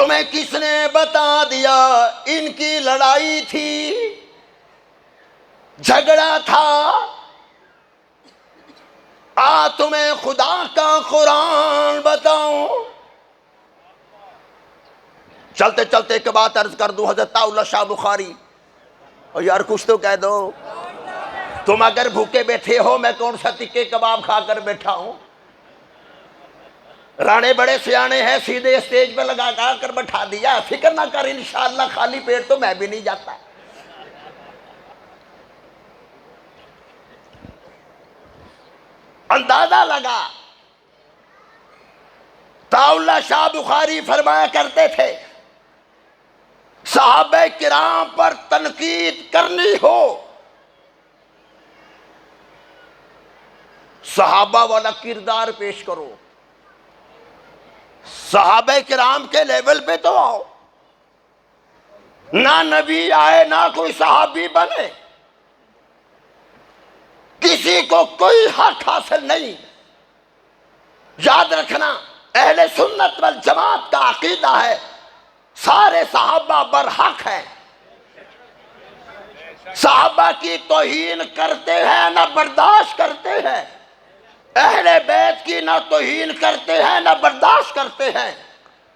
تمہیں کس نے بتا دیا ان کی لڑائی تھی، جھگڑا تھا؟ تمہیں خدا کا قرآن بتاؤں؟ چلتے چلتے ایک بات عرض کر دوں، حضرت اللہ شاہ بخاری، اور یار کچھ تو کہہ دو، تم اگر بھوکے بیٹھے ہو، میں کون سا تکے کباب کھا کر بیٹھا ہوں؟ رانے بڑے سیانے ہیں، سیدھے اسٹیج پہ لگا کر بٹھا دیا، فکر نہ کر انشاءاللہ خالی پیٹ تو میں بھی نہیں جاتا۔ اندازہ لگا۔ اللہ شاہ بخاری فرمایا کرتے تھے، صحابہ کرام پر تنقید کرنی ہو، صحابہ والا کردار پیش کرو، صحابہ کرام کے لیول پہ تو آؤ، نہ نبی آئے نہ کوئی صحابی بنے، کسی کو کوئی حق حاصل نہیں۔ یاد رکھنا، اہل سنت والجماعت کا عقیدہ ہے سارے صحابہ برحق ہیں، صحابہ کی توہین کرتے ہیں نہ برداشت کرتے ہیں، اہل بیت کی نہ توہین کرتے ہیں نہ برداشت کرتے ہیں۔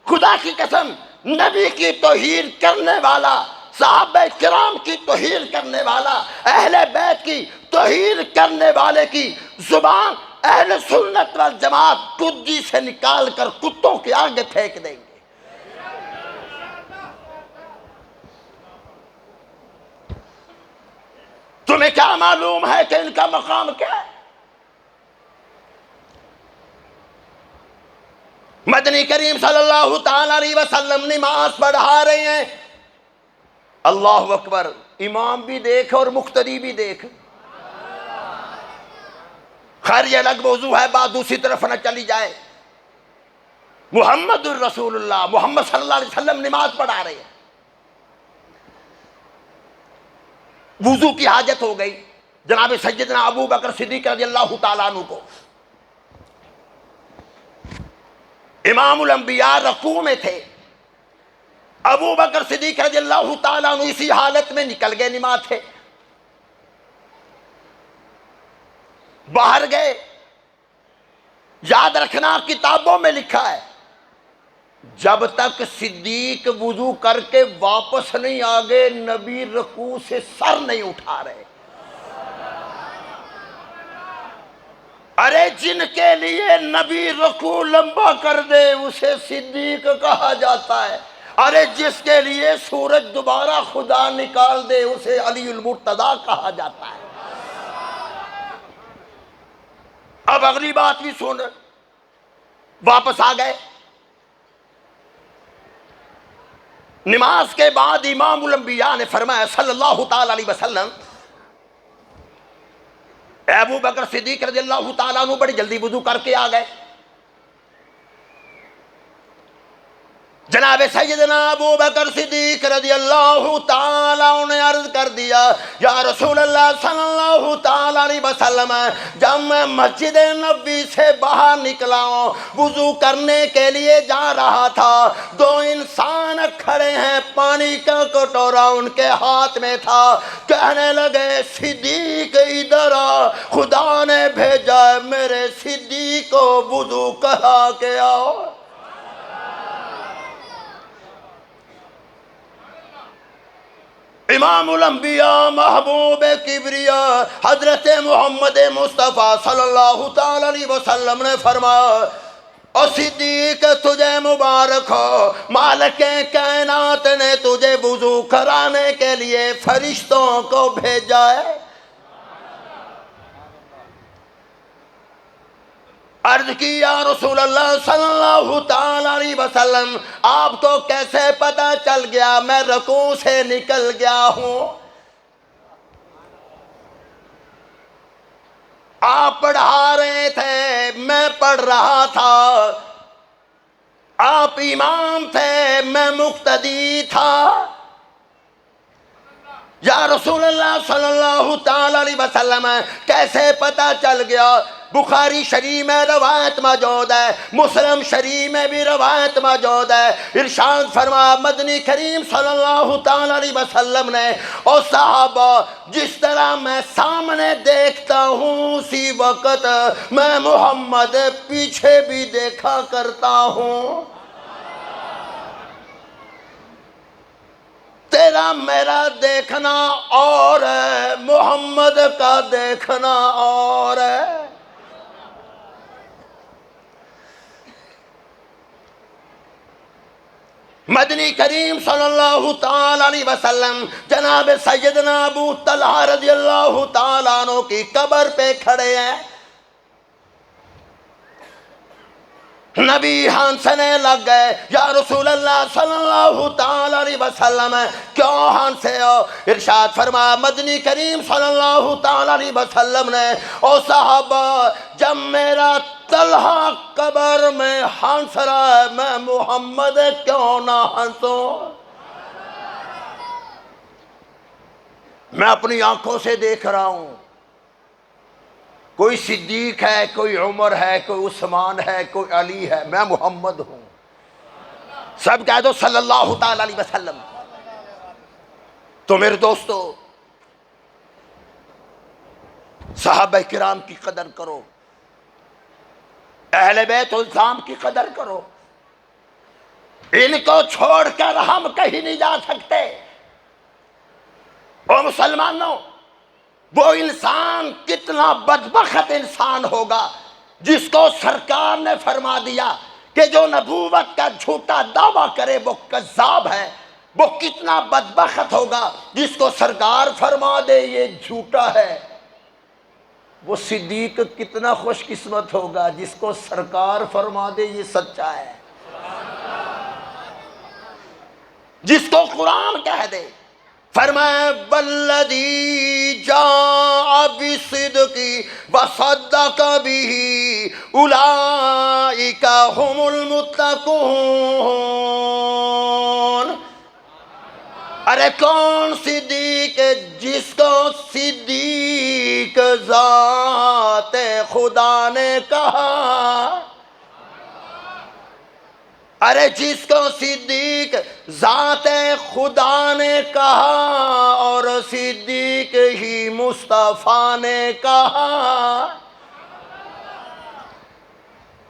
خدا کی قسم، نبی کی توہین کرنے والا، صحابہ کرام کی توہین کرنے والا، اہل بیت کی توہین کرنے والے کی زبان اہل سنت والجماعت کجی سے نکال کر کتوں کے آگے پھینک دیں گے۔ تمہیں کیا معلوم ہے کہ ان کا مقام کیا ہے؟ مدنی کریم صلی اللہ تعالی علیہ وسلم نماز پڑھا رہے ہیں، اللہ اکبر، امام بھی دیکھ اور مقتدی بھی دیکھ۔ خیر یہ الگ موضوع ہے، بات دوسری طرف نہ چلی جائے۔ محمد الرسول اللہ، محمد صلی اللہ علیہ وسلم نماز پڑھا رہے ہیں، وضو کی حاجت ہو گئی جناب سیدنا ابو بکر صدیق رضی اللہ تعالیٰ عنہ کو۔ امام الانبیاء رکوع میں تھے، ابو بکر صدیق رضی اللہ تعالیٰ عنہ اسی حالت میں نکل گئے نماز سے، باہر گئے۔ یاد رکھنا کتابوں میں لکھا ہے، جب تک صدیق وضو کر کے واپس نہیں آگے، نبی رکوع سے سر نہیں اٹھا رہے۔ ارے جن کے لیے نبی رکوع لمبا کر دے اسے صدیق کہا جاتا ہے، ارے جس کے لیے سورج دوبارہ خدا نکال دے اسے علی المرتضیٰ کہا جاتا ہے۔ اب اگلی بات بھی سن، واپس آ گئے۔ نماز کے بعد امام الانبیاء نے فرمایا صلی اللہ تعالی علیہ وسلم، ابو بکر صدیق رضی اللہ تعالیٰ عنہ بڑی جلدی وضو کر کے آ گئے۔ جناب سیدنا ابو بکر صدیق رضی اللہ تعالیٰ عنہ نے عرض کر دیا، یا رسول اللہ صلی اللہ تعالیٰ علیہ وسلم، جب میں مسجد نبوی سے باہر نکلا ہوں، وضو کرنے کے لیے جا رہا تھا، دو انسان کھڑے ہیں، پانی کا کٹورا ان کے ہاتھ میں تھا، کہنے لگے صدیق ادھر آ، خدا نے بھیجا ہے میرے صدیق کو وضو کرا کے آؤ۔ امام الانبیاء محبوب کبریا حضرت محمد مصطفیٰ صلی اللہ تعالی علیہ وسلم نے فرمایا، او صدیق تجھے مبارک ہو، مالک کائنات نے تجھے وضو کرانے کے لیے فرشتوں کو بھیجا ہے۔ عرض کی یا رسول اللہ صلی اللہ تعالی علیہ وسلم، آپ کو کیسے پتا چل گیا میں رکوع سے نکل گیا ہوں؟ آپ پڑھا رہے تھے، میں پڑھ رہا تھا، آپ امام تھے، میں مقتدی تھا۔ یا رسول اللہ صلی اللہ تعالی علیہ وسلم کیسے پتا چل گیا؟ بخاری شریف میں روایت موجود ہے، مسلم شریف میں بھی روایت موجود ہے۔ ارشاد فرمایا مدنی کریم صلی اللہ تعالی علیہ وسلم نے، او صحابہ جس طرح میں سامنے دیکھتا ہوں اسی وقت میں محمد پیچھے بھی دیکھا کرتا ہوں۔ تیرا میرا دیکھنا اور ہے، محمد کا دیکھنا اور ہے۔ مدنی کریم صلی اللہ تعالی علیہ وسلم جناب سیدنا ابو طلحہ رضی اللہ تعالیٰ عنہ کی قبر پہ کھڑے ہیں۔ نبی ہنسنے لگ گئے، یا رسول اللہ صلی اللہ تعالی علیہ وسلم کیوں ہنسے ہو؟ ارشاد فرمایا مدنی کریم صلی اللہ تعالی علیہ وسلم نے، او صحابہ جب میرا طلحہ قبر میں ہنس رہا ہے میں محمد کیوں نہ ہنسوں؟ میں اپنی آنکھوں سے دیکھ رہا ہوں، کوئی صدیق ہے، کوئی عمر ہے، کوئی عثمان ہے، کوئی علی ہے، میں محمد ہوں۔ سب کہہ دو صلی اللہ تعالی علیہ وسلم۔ تو میرے دوستو صحابہ کرام کی قدر کرو، اہل بیت الاسلام کی قدر کرو، ان کو چھوڑ کر ہم کہیں نہیں جا سکتے۔ او مسلمانوں، وہ انسان کتنا بدبخت انسان ہوگا جس کو سرکار نے فرما دیا کہ جو نبوت کا جھوٹا دعویٰ کرے وہ کذاب ہے۔ وہ کتنا بدبخت ہوگا جس کو سرکار فرما دے یہ جھوٹا ہے۔ وہ صدیق کتنا خوش قسمت ہوگا جس کو سرکار فرما دے یہ سچا ہے، جس کو قرآن کہہ دے۔ فرمایا والذی جاء بالصدق وصدق به اولئک هم المتقون۔ ارے کون صدیق ہے؟ جس کو صدیق ذات خدا نے کہا۔ ارے جس کو صدیق ذات خدا نے کہا اور صدیق ہی مصطفیٰ نے کہا۔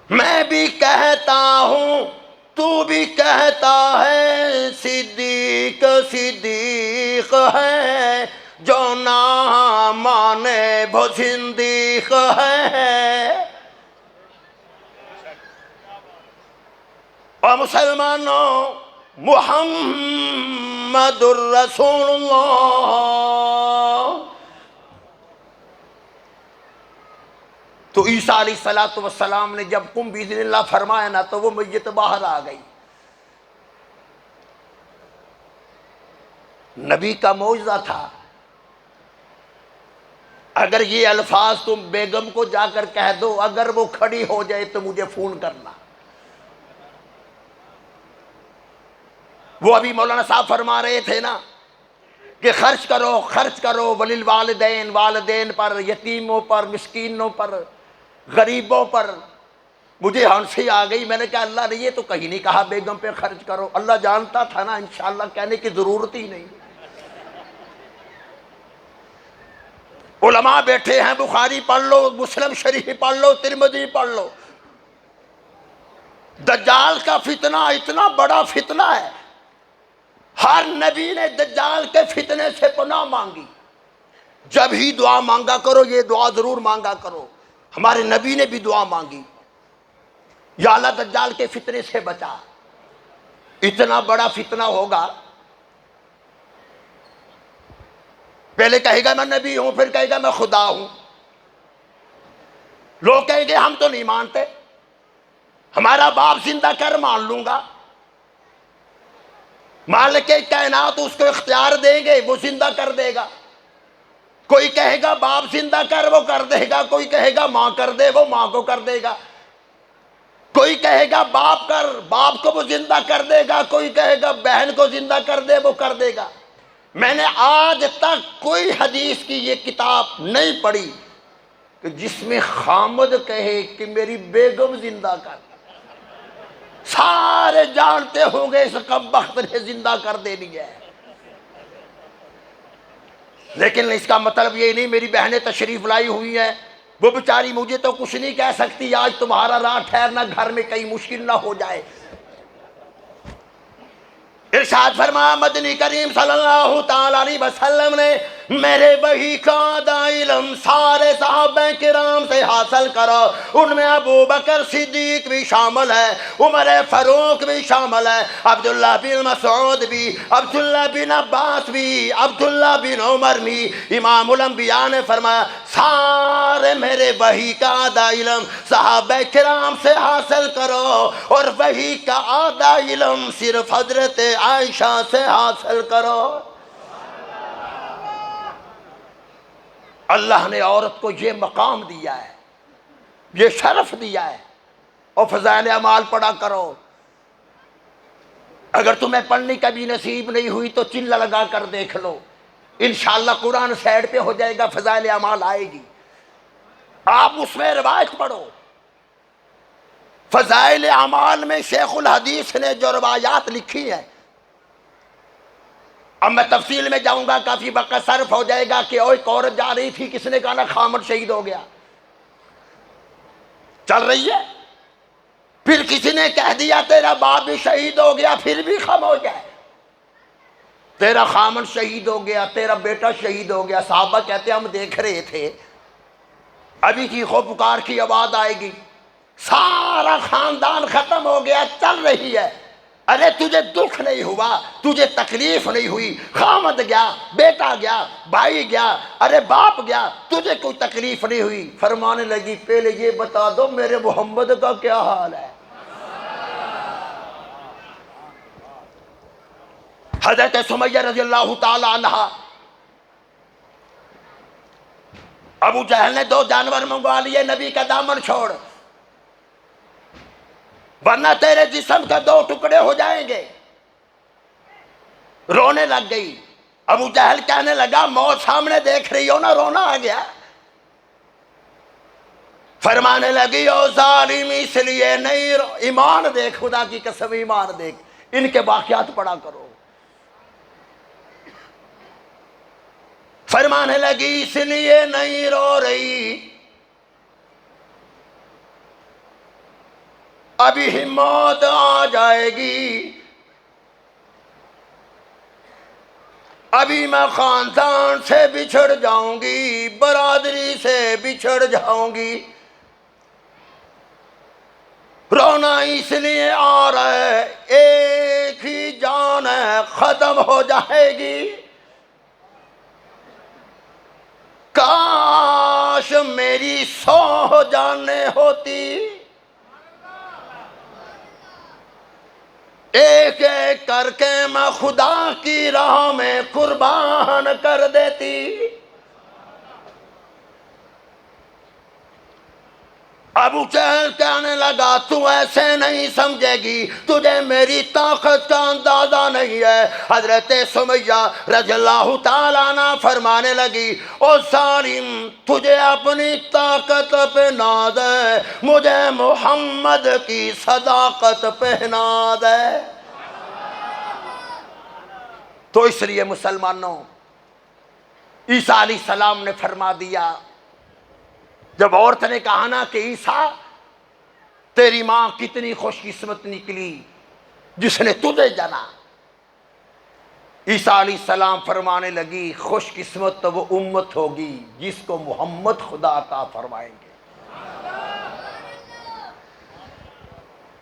میں بھی کہتا ہوں تو بھی کہتا ہے صدیق صدیق ہے، جو نہ مانے وہ زندیق ہے۔ اور مسلمانوں محمد الرسول اللہ۔ تو عیسیٰ علیہ السلام نے جب قم بإذن اللہ فرمایا نا تو وہ میت باہر آ گئی۔ نبی کا معجزہ تھا۔ اگر یہ الفاظ تم بیگم کو جا کر کہہ دو، اگر وہ کھڑی ہو جائے تو مجھے فون کرنا۔ وہ ابھی مولانا صاحب فرما رہے تھے نا کہ خرچ کرو وللوالدین، والدین پر، یتیموں پر، مسکینوں پر، غریبوں پر۔ مجھے ہنسی آ گئی، میں نے کہا اللہ نے یہ تو کہیں نہیں کہا بیگم پہ خرچ کرو۔ اللہ جانتا تھا نا انشاءاللہ کہنے کی ضرورت ہی نہیں۔ علماء بیٹھے ہیں، بخاری پڑھ لو، مسلم شریف پڑھ لو، ترمذی پڑھ لو۔ دجال کا فتنہ اتنا بڑا فتنہ ہے، ہر نبی نے دجال کے فتنے سے پناہ مانگی۔ جب ہی دعا مانگا کرو، یہ دعا ضرور مانگا کرو۔ ہمارے نبی نے بھی دعا مانگی، یا اللہ دجال کے فتنے سے بچا۔ اتنا بڑا فتنہ ہوگا، پہلے کہے گا میں نبی ہوں، پھر کہے گا میں خدا ہوں۔ لوگ کہیں گے ہم تو نہیں مانتے، ہمارا باپ زندہ کر مان لوں گا۔ مالک کائنات اس کو اختیار دیں گے، وہ زندہ کر دے گا۔ کوئی کہے گا باپ زندہ کر، وہ کر دے گا۔ کوئی کہے گا ماں کر دے، وہ ماں کو کر دے گا۔ کوئی کہے گا باپ کر، باپ کو وہ زندہ کر دے گا۔ کوئی کہے گا بہن کو زندہ کر دے، وہ کر دے گا۔ میں نے آج تک کوئی حدیث کی یہ کتاب نہیں پڑھی کہ جس میں خامد کہے کہ میری بیگم زندہ کر، سارے جانتے ہوں گے اس کمبخت نے زندہ کر دینی ہے، لیکن اس کا مطلب یہ نہیں میری بہنیں تشریف لائی ہوئی ہیں، وہ بیچاری مجھے تو کچھ نہیں کہہ سکتی، آج تمہارا رات ٹھہرنا گھر میں کہیں مشکل نہ ہو جائے۔ ارشاد فرمایا مدنی کریم صلی اللہ تعالیٰ علیہ وسلم نے میرے وحی کا آدھا علم سارے صحابہ کرام سے حاصل کرو، ان میں ابو بکر صدیق بھی شامل ہے، عمر فاروق بھی شامل ہے، عبداللہ بن مسعود بھی، عبداللہ بن عباس بھی، عبداللہ بن عمر بھی۔ امام الانبیاء نے فرمایا سارے میرے وحی کا آدھا علم صحابہ کرام سے حاصل کرو، اور وحی کا آدھا علم صرف حضرت عائشہ سے حاصل کرو۔ اللہ نے عورت کو یہ مقام دیا ہے، یہ شرف دیا ہے، اور فضائل اعمال پڑھا کرو۔ اگر تمہیں پڑھنے کا بھی نصیب نہیں ہوئی تو چلہ لگا کر دیکھ لو، انشاءاللہ قرآن سائڈ پہ ہو جائے گا، فضائل اعمال آئے گی، آپ اس میں روایت پڑھو۔ فضائل اعمال میں شیخ الحدیث نے جو روایات لکھی ہیں، اب میں تفصیل میں جاؤں گا کافی وقت صرف ہو جائے گا، کہ ایک عورت جا رہی تھی، کس نے کہا نا خامد شہید ہو گیا، چل رہی ہے، پھر کسی نے کہہ دیا تیرا باپ بھی شہید ہو گیا، پھر بھی خاموش ہے، تیرا خامد شہید ہو گیا، تیرا بیٹا شہید ہو گیا۔ صحابہ کہتے ہیں ہم دیکھ رہے تھے، ابھی چیخو پکار کی آواز آئے گی، سارا خاندان ختم ہو گیا، چل رہی ہے، ارے تجھے دکھ نہیں ہوا، تجھے تکلیف نہیں ہوئی، خامد گیا، بیٹا گیا، بھائی گیا، ارے باپ گیا، تجھے کوئی تکلیف نہیں ہوئی؟ فرمانے لگی پہلے یہ بتا دو میرے محمد کا کیا حال ہے۔ حضرت سمیہ رضی اللہ تعالی عنہ، ابو جہل نے 2 جانور منگوا لیے، نبی کا دامن چھوڑ ورنہ تیرے جسم کے 2 ٹکڑے ہو جائیں گے۔ رونے لگ گئی، ابو جہل کہنے لگا موت سامنے دیکھ رہی ہو نا، رونا آ گیا؟ فرمانے لگی او ظالم اس لیے نہیں ایمان دیکھ، خدا کی قسم ایمان دیکھ، ان کے واقعات پڑھا کرو۔ فرمانے لگی اس لیے نہیں رو رہی، ابھی ہی موت آ جائے گی، ابھی میں خاندان سے بچھڑ جاؤں گی، برادری سے بچھڑ جاؤں گی، رونا اس لیے آ رہا ہے ایک ہی جان ہے ختم ہو جائے گی، کاش میری 100 جانیں ہوتی، ایک ایک کر کے میں خدا کی راہ میں قربان کر دیتی۔ ابو جہل کہنے لگا تو ایسے نہیں سمجھے گی، تجھے میری طاقت کا اندازہ نہیں ہے۔ حضرت سمیہ رضی اللہ تعالیٰ عنہ فرمانے لگی او ظالم تجھے اپنی طاقت پہ ناز ہے، مجھے محمد کی صداقت پہ ناز ہے۔ تو اس لیے مسلمانوں، عیسیٰ علیہ السلام نے فرما دیا، جب عورت نے کہا نا کہ عیسیٰ تیری ماں کتنی خوش قسمت نکلی جس نے تجھے جنا، عیسیٰ علیہ السلام فرمانے لگی خوش قسمت تو وہ امت ہوگی جس کو محمد خدا عطا فرمائیں گے۔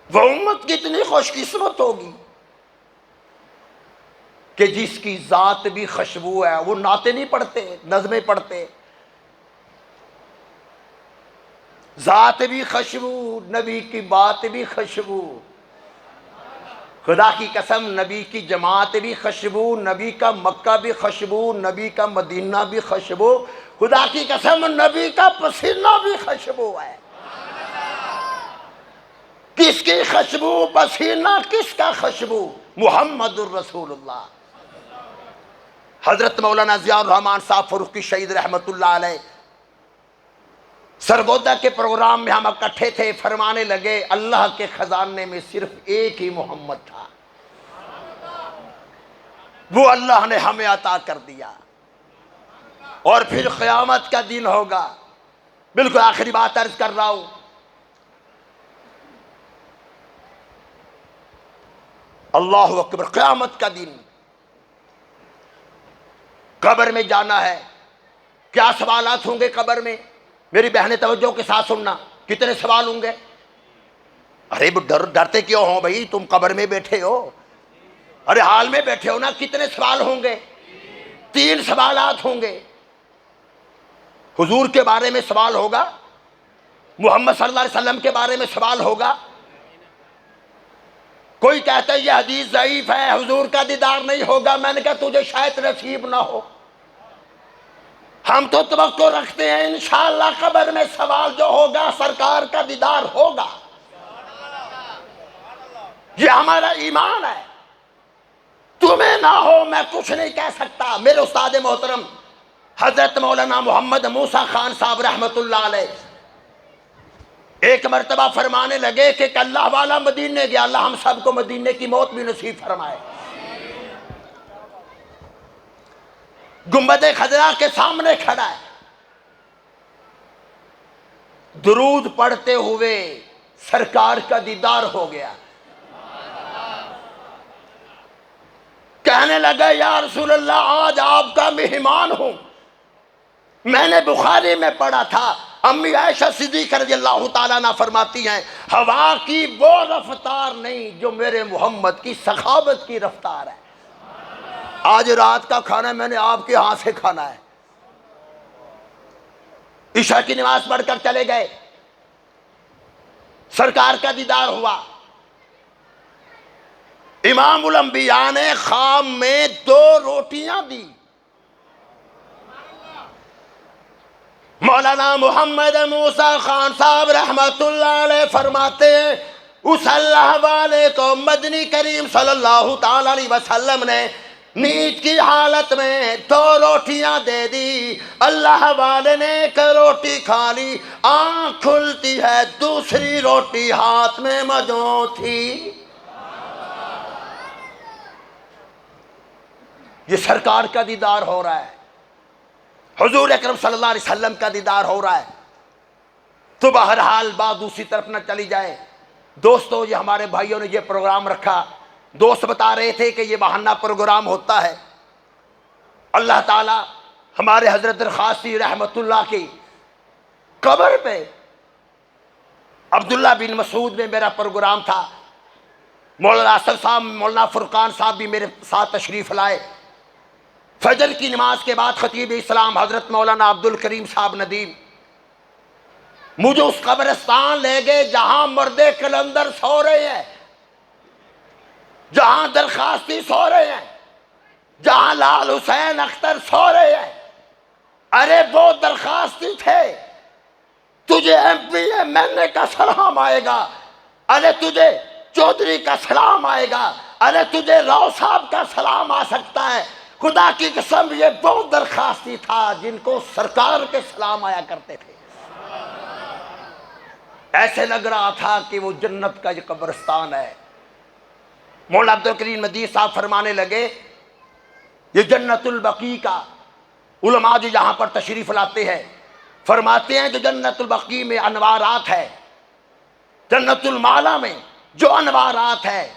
وہ امت کتنی خوش قسمت ہوگی کہ جس کی ذات بھی خوشبو ہے۔ وہ نعتیں نہیں پڑھتے، نظمیں پڑھتے، ذات بھی خوشبو، نبی کی بات بھی خوشبو، خدا کی قسم نبی کی جماعت بھی خوشبو، نبی کا مکہ بھی خوشبو، نبی کا مدینہ بھی خوشبو، خدا کی قسم نبی کا پسینہ بھی خوشبو ہے۔ کس کی خوشبو؟ پسینہ کس کا خوشبو؟ محمد الرسول اللہ۔ حضرت مولانا ضیاء الرحمن صاحب فروخی شہید رحمت اللہ علیہ سرگودا کے پروگرام میں ہم اکٹھے تھے، فرمانے لگے اللہ کے خزانے میں صرف ایک ہی محمد تھا، وہ اللہ نے ہمیں عطا کر دیا، اور پھر قیامت کا دن ہوگا۔ بالکل آخری بات عرض کر رہا ہوں، اللہ اکبر، قیامت کا دن، قبر میں جانا ہے، کیا سوالات ہوں گے قبر میں؟ میری بہنیں توجہ کے ساتھ سننا، کتنے سوال ہوں گے؟ ارے ڈرتے کیوں ہو بھائی، تم قبر میں بیٹھے ہو، ارے حال میں بیٹھے ہو نا، کتنے سوال ہوں گے؟ 3 سوالات ہوں گے۔ حضور کے بارے میں سوال ہوگا، محمد صلی اللہ علیہ وسلم کے بارے میں سوال ہوگا۔ کوئی کہتا ہے یہ حدیث ضعیف ہے، حضور کا دیدار نہیں ہوگا، میں نے کہا تجھے شاید نصیب نہ ہو، ہم تو توقع رکھتے ہیں انشاءاللہ قبر میں سوال جو ہوگا سرکار کا دیدار ہوگا، یہ ہمارا ایمان ہے۔ تمہیں نہ ہو میں کچھ نہیں کہہ سکتا۔ میرے استاد محترم حضرت مولانا محمد موسیٰ خان صاحب رحمت اللہ علیہ ایک مرتبہ فرمانے لگے کہ اللہ والا مدینے گیا، اللہ ہم سب کو مدینے کی موت بھی نصیب فرمائے۔ گنبد خضرا کے سامنے کھڑا ہے، درود پڑھتے ہوئے سرکار کا دیدار ہو گیا، کہنے لگا یا رسول اللہ آج آپ کا مہمان ہوں۔ میں نے بخاری میں پڑھا تھا، امی عائشہ صدیقہ رضی اللہ تعالیٰ عنہ فرماتی ہیں ہوا کی وہ رفتار نہیں جو میرے محمد کی سخاوت کی رفتار ہے۔ آج رات کا کھانا میں نے آپ کے ہاتھ سے کھانا ہے۔ عشاء کی نماز پڑھ کر چلے گئے، سرکار کا دیدار ہوا۔ امام الانبیاء نے خام میں 2 روٹیاں دی۔ مولانا محمد موسیٰ خان صاحب رحمت اللہ علیہ فرماتے ہیں اس اللہ والے کو مدنی کریم صلی اللہ تعالی علیہ وسلم نے نیند کی حالت میں 2 روٹیاں دے دی۔ اللہ والے نے 1 روٹی کھا لی، آنکھ کھلتی ہے، دوسری روٹی ہاتھ میں موجود تھی۔ یہ سرکار کا دیدار ہو رہا ہے، حضور اکرم صلی اللہ علیہ وسلم کا دیدار ہو رہا ہے۔ تو بہرحال بات دوسری طرف نہ چلی جائے۔ دوستو، یہ ہمارے بھائیوں نے یہ پروگرام رکھا، دوست بتا رہے تھے کہ یہ بہانہ پروگرام ہوتا ہے۔ اللہ تعالی ہمارے حضرت درخواسی رحمت اللہ کی قبر پہ عبداللہ بن مسعود میں میرا پروگرام تھا، مولانا اسد صاحب، مولانا فرقان صاحب بھی میرے ساتھ تشریف لائے۔ فجر کی نماز کے بعد خطیب اسلام حضرت مولانا عبد الکریم صاحب ندیم مجھے اس قبرستان لے گئے جہاں مرد کلندر سو رہے ہیں، جہاں درخواستی سو رہے ہیں، جہاں لال حسین اختر سو رہے ہیں۔ ارے وہ درخواستی تھے، تجھے ایم پی ایم این اے کا سلام آئے گا، ارے تجھے چودھری کا سلام آئے گا، ارے تجھے راؤ صاحب کا سلام آ سکتا ہے۔ خدا کی قسم یہ وہ درخواستی تھا جن کو سرکار کے سلام آیا کرتے تھے۔ ایسے لگ رہا تھا کہ وہ جنت کا یہ قبرستان ہے۔ مولانا عبد الکریم مدید صاحب فرمانے لگے یہ جنت البقیع کا علماء جو یہاں پر تشریف لاتے ہیں فرماتے ہیں کہ جنت البقیع میں انوارات ہے، جنت المعلا میں جو انوارات ہے،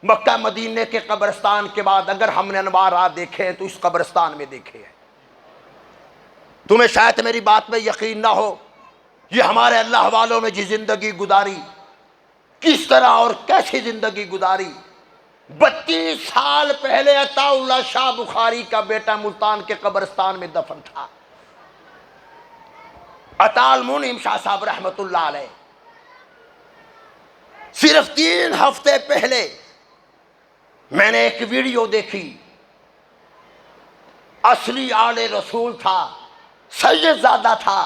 مکہ مدینے کے قبرستان کے بعد اگر ہم نے انوارات دیکھے تو اس قبرستان میں دیکھے ہیں۔ تمہیں شاید میری بات میں یقین نہ ہو، یہ ہمارے اللہ والوں نے جی زندگی گزاری، کس طرح اور کیسی زندگی گزاری۔ 32 سال پہلے عطا اللہ شاہ بخاری کا بیٹا ملتان کے قبرستان میں دفن تھا، عطا المنعم شاہ صاحب رحمت اللہ علیہ۔ صرف 3 ہفتے پہلے میں نے ایک ویڈیو دیکھی، اصلی آل رسول تھا، سید زادہ تھا،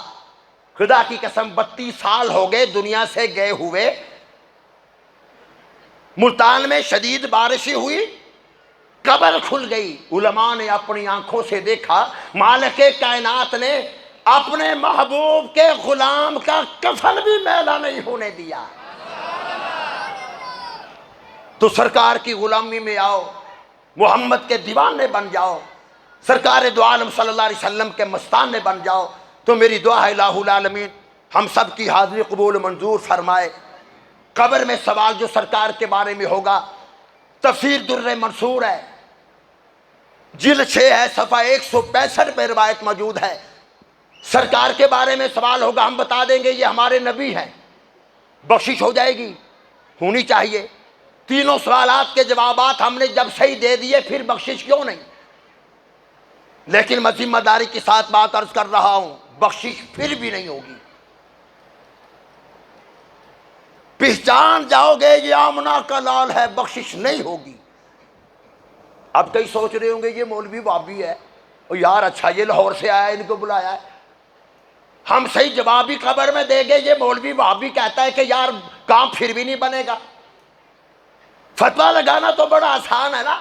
خدا کی قسم 32 سال ہو گئے دنیا سے گئے ہوئے۔ ملتان میں شدید بارشیں ہوئی، قبر کھل گئی، علماء نے اپنی آنکھوں سے دیکھا، مالک کائنات نے اپنے محبوب کے غلام کا کفن بھی میلا نہیں ہونے دیا۔ تو سرکار کی غلامی میں آؤ، محمد کے دیوانے بن جاؤ، سرکار دو عالم صلی اللہ علیہ وسلم کے مستانے بن جاؤ۔ تو میری دعا ہے الہ العالمین ہم سب کی حاضری قبول منظور فرمائے۔ قبر میں سوال جو سرکار کے بارے میں ہوگا، تفسیر در منصور ہے، جلد 6 ہے، صفحہ 165 پہ روایت موجود ہے۔ سرکار کے بارے میں سوال ہوگا، ہم بتا دیں گے یہ ہمارے نبی ہیں، بخشش ہو جائے گی، ہونی چاہیے۔ تینوں سوالات کے جوابات ہم نے جب صحیح دے دیے پھر بخشش کیوں نہیں؟ لیکن میں ذمہ داری کے ساتھ بات عرض کر رہا ہوں، بخشش پھر بھی نہیں ہوگی۔ پہچان جاؤ گے یہ آمنہ کا لال ہے، بخشش نہیں ہوگی۔ اب کئی سوچ رہے ہوں گے یہ مولوی وہابی ہے، اور یار اچھا یہ لاہور سے آیا ہے، ان کو بلایا ہے۔ ہم صحیح جواب بھی خبر میں دیں گے، یہ مولوی وہابی کہتا ہے کہ یار کام پھر بھی نہیں بنے گا۔ فتویٰ لگانا تو بڑا آسان ہے نا۔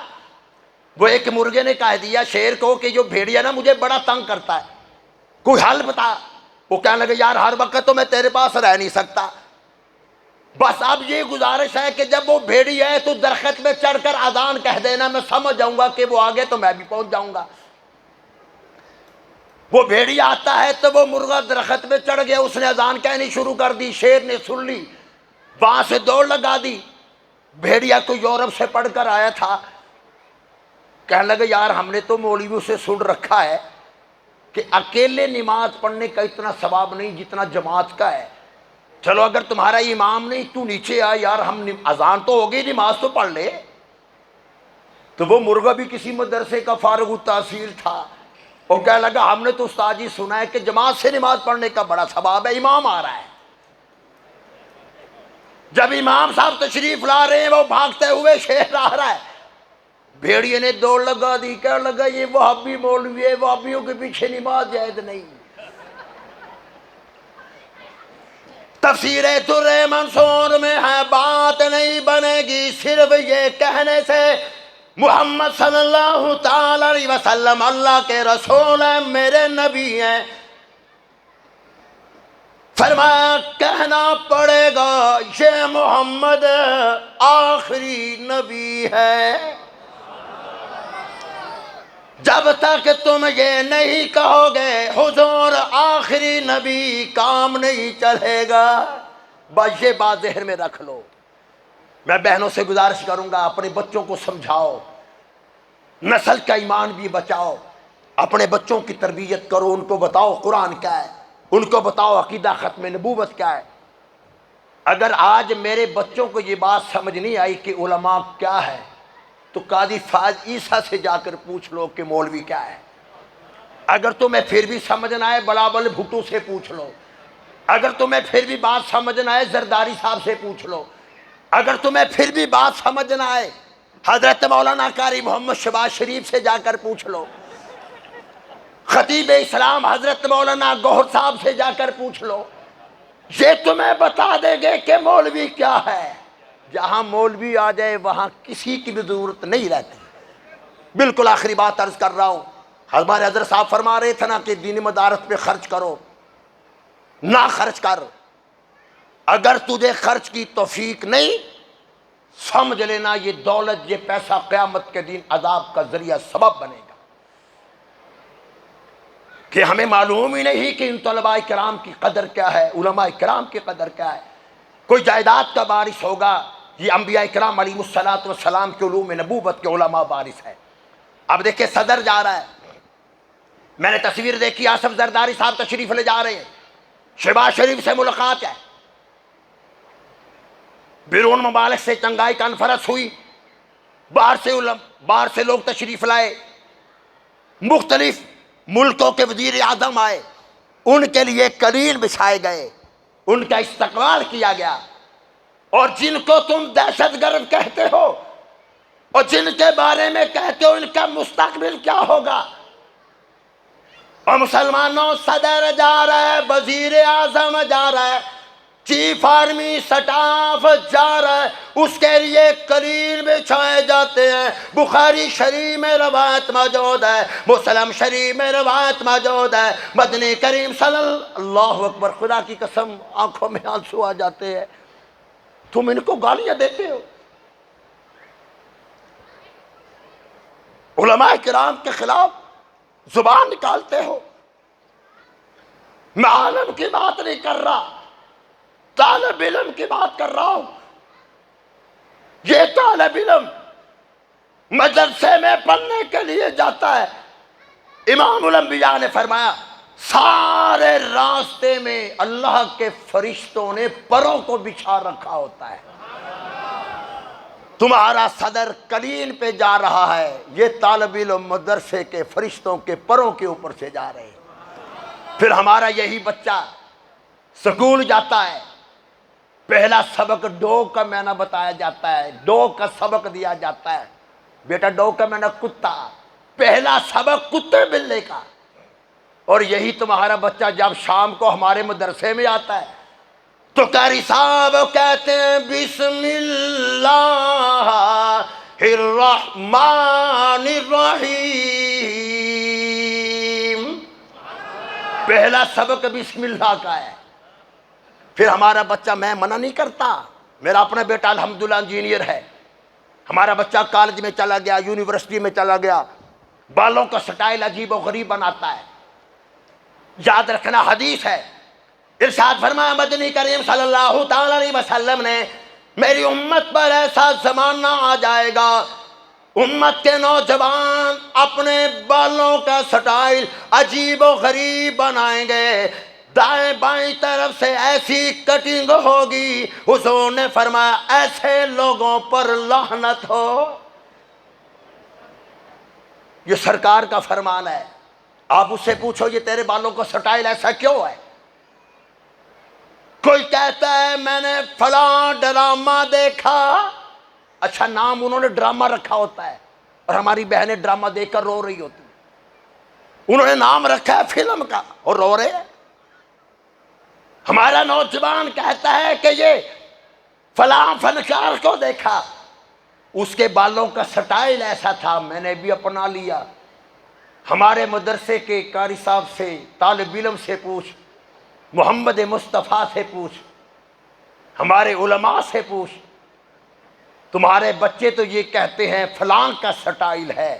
وہ ایک مرغے نے کہہ دیا شیر کو کہ جو بھیڑیا نا مجھے بڑا تنگ کرتا ہے، کوئی حل بتا۔ وہ کہنے لگے یار ہر وقت تو میں تیرے پاس رہ نہیں سکتا، بس اب یہ گزارش ہے کہ جب وہ بھیڑی ہے تو درخت میں چڑھ کر اذان کہہ دینا، میں سمجھ جاؤں گا کہ وہ آگے تو میں بھی پہنچ جاؤں گا۔ وہ بھیڑی آتا ہے تو وہ مرغا درخت میں چڑھ گیا، اس نے اذان کہنی شروع کر دی، شیر نے سن لی، وہاں سے دوڑ لگا دی۔ بھیڑیا کو یورپ سے پڑھ کر آیا تھا، کہنے لگے یار ہم نے تو مولویوں سے سن رکھا ہے کہ اکیلے نماز پڑھنے کا اتنا ثواب نہیں جتنا جماعت کا ہے، چلو اگر تمہارا امام نہیں تو نیچے آ یار، ہم اذان تو ہوگی نماز تو پڑھ لے۔ تو وہ مرغا بھی کسی مدرسے کا فارغ التحصیل تھا، اور کہنے لگا ہم نے تو استاد جی سنا ہے کہ جماعت سے نماز پڑھنے کا بڑا ثواب ہے، امام آ رہا ہے۔ جب امام صاحب تشریف لا رہے ہیں وہ بھاگتے ہوئے شیر آ رہا ہے، بھیڑیے نے دوڑ لگا دی، کہنے لگا یہ وہابی مولوی ہے، وہابیوں کے پیچھے نماز جائز نہیں۔ تفسیر در منصور میں ہے بات نہیں بنے گی صرف یہ کہنے سے محمد صلی اللہ تعالی علیہ وسلم اللہ کے رسول ہیں، میرے نبی ہیں۔ فرمایا کہنا پڑے گا یہ محمد آخری نبی ہے۔ جب تک تم یہ نہیں کہو گے حضور آخری نبی، کام نہیں چلے گا۔ بس یہ بات ذہن میں رکھ لو۔ میں بہنوں سے گزارش کروں گا اپنے بچوں کو سمجھاؤ، نسل کا ایمان بھی بچاؤ، اپنے بچوں کی تربیت کرو، ان کو بتاؤ قرآن کیا ہے، ان کو بتاؤ عقیدہ ختم نبوت کیا ہے۔ اگر آج میرے بچوں کو یہ بات سمجھ نہیں آئی کہ علماء کیا ہے، تو قاضی فاض عیسیٰ سے جا کر پوچھ لو کہ مولوی کیا ہے۔ اگر تمہیں پھر بھی سمجھ نہ آئے بلاول بھٹو سے پوچھ لو، اگر تمہیں پھر بھی بات سمجھ نہ آئے زرداری صاحب سے پوچھ لو، اگر تمہیں پھر بھی بات سمجھ نہ آئے حضرت مولانا قاری محمد شہباز شریف سے جا کر پوچھ لو، خطیب اسلام حضرت مولانا گوہر صاحب سے جا کر پوچھ لو، یہ تمہیں بتا دیں گے کہ مولوی کیا ہے۔ جہاں مولوی آ جائے وہاں کسی کی بھی ضرورت نہیں رہتی۔ بالکل آخری بات عرض کر رہا ہوں، ہمارے حضرت صاحب فرما رہے تھے نا کہ دینی مدارس پہ خرچ کرو، نہ خرچ کر۔ اگر تجھے خرچ کی توفیق نہیں، سمجھ لینا یہ دولت یہ پیسہ قیامت کے دن عذاب کا ذریعہ سبب بنے گا۔ کہ ہمیں معلوم ہی نہیں کہ ان طلباء کرام کی قدر کیا ہے، علماء کرام کی قدر کیا ہے۔ کوئی جائیداد کا وارث ہوگا، یہ انبیاء کرام علیہ الصلوۃ والسلام کے علوم نبوت کے علماء وارث ہے۔ اب دیکھیں صدر جا رہا ہے، میں نے تصویر دیکھی آصف زرداری صاحب تشریف لے جا رہے ہیں، شہباز شریف سے ملاقات ہے، بیرون ممالک سے چنگائی کانفرنس ہوئی، باہر سے لوگ تشریف لائے، مختلف ملکوں کے وزیر اعظم آئے، ان کے لیے قلیل بچھائے گئے، ان کا استقبال کیا گیا۔ اور جن کو تم دہشت گرد کہتے ہو اور جن کے بارے میں کہتے ہو ان کا مستقبل کیا ہوگا، اور مسلمانوں صدر جا رہا ہے، وزیر اعظم جا رہا ہے، چیف آرمی سٹاف جا رہا ہے، اس کے لیے قلیل بچھائے جاتے ہیں۔ بخاری شریف میں روایت موجود ہے، مسلم شریف میں روایت موجود ہے، مدنی کریم صلی اللہ اکبر، خدا کی قسم آنکھوں میں آنسو آ جاتے ہیں۔ تم ان کو گالیاں دیتے ہو، علماء کرام کے خلاف زبان نکالتے ہو۔ میں عالم کی بات نہیں کر رہا، طالب علم کی بات کر رہا ہوں۔ یہ طالب علم مدرسے میں پڑھنے کے لیے جاتا ہے، امام الانبیاء نے فرمایا سارے راستے میں اللہ کے فرشتوں نے پروں کو بچھا رکھا ہوتا ہے۔ تمہارا صدر قلیل پہ جا رہا ہے، یہ طالب علم مدرسے کے فرشتوں کے پروں کے اوپر سے جا رہے ہیں۔ پھر ہمارا یہی بچہ سکول جاتا ہے، پہلا سبق ڈوگ کا معنی بتایا جاتا ہے، ڈوگ کا سبق دیا جاتا ہے، بیٹا ڈوگ کا معنی کتا، پہلا سبق کتے بلے کا۔ اور یہی تمہارا بچہ جب شام کو ہمارے مدرسے میں آتا ہے تو قاری صاحب کہتے ہیں بسم اللہ الرحمن الرحیم، پہلا سبق بسم اللہ کا ہے۔ پھر ہمارا بچہ، میں منع نہیں کرتا، میرا اپنا بیٹا الحمدللہ انجینئر ہے، ہمارا بچہ کالج میں چلا گیا، یونیورسٹی میں چلا گیا، بالوں کا سٹائل عجیب و غریب بناتا ہے۔ یاد رکھنا حدیث ہے، ارشاد فرمایا مدنی کریم صلی اللہ تعالی علیہ وسلم نے، میری امت پر ایسا زمانہ آ جائے گا، امت کے نوجوان اپنے بالوں کا سٹائل عجیب و غریب بنائیں گے، دائیں بائیں طرف سے ایسی کٹنگ ہوگی، حضور نے فرمایا ایسے لوگوں پر لعنت ہو۔ یہ سرکار کا فرمان ہے۔ آپ اس سے پوچھو یہ تیرے بالوں کا سٹائل ایسا کیوں ہے؟ کوئی کہتا ہے میں نے فلاں ڈرامہ دیکھا، اچھا نام انہوں نے ڈرامہ رکھا ہوتا ہے، اور ہماری بہنیں ڈرامہ دیکھ کر رو رہی ہوتی ہیں، انہوں نے نام رکھا ہے فلم کا اور رو رہے ہیں۔ ہمارا نوجوان کہتا ہے کہ یہ فلاں فنکار کو دیکھا، اس کے بالوں کا سٹائل ایسا تھا، میں نے بھی اپنا لیا۔ ہمارے مدرسے کے قاری صاحب سے، طالب علم سے پوچھ، محمد مصطفیٰ سے پوچھ، ہمارے علماء سے پوچھ، تمہارے بچے تو یہ کہتے ہیں فلاں کا سٹائل ہے،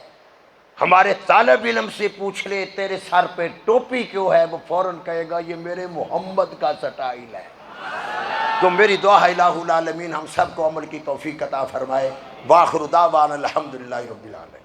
ہمارے طالب علم سے پوچھ لے تیرے سر پہ ٹوپی کیوں ہے، وہ فوراً کہے گا یہ میرے محمد کا سٹائل ہے۔ تو میری دعا ہے الہ العالمین ہم سب کو عمل کی توفیق عطا فرمائے۔ وآخر دعوانا الحمدللہ رب العالمین۔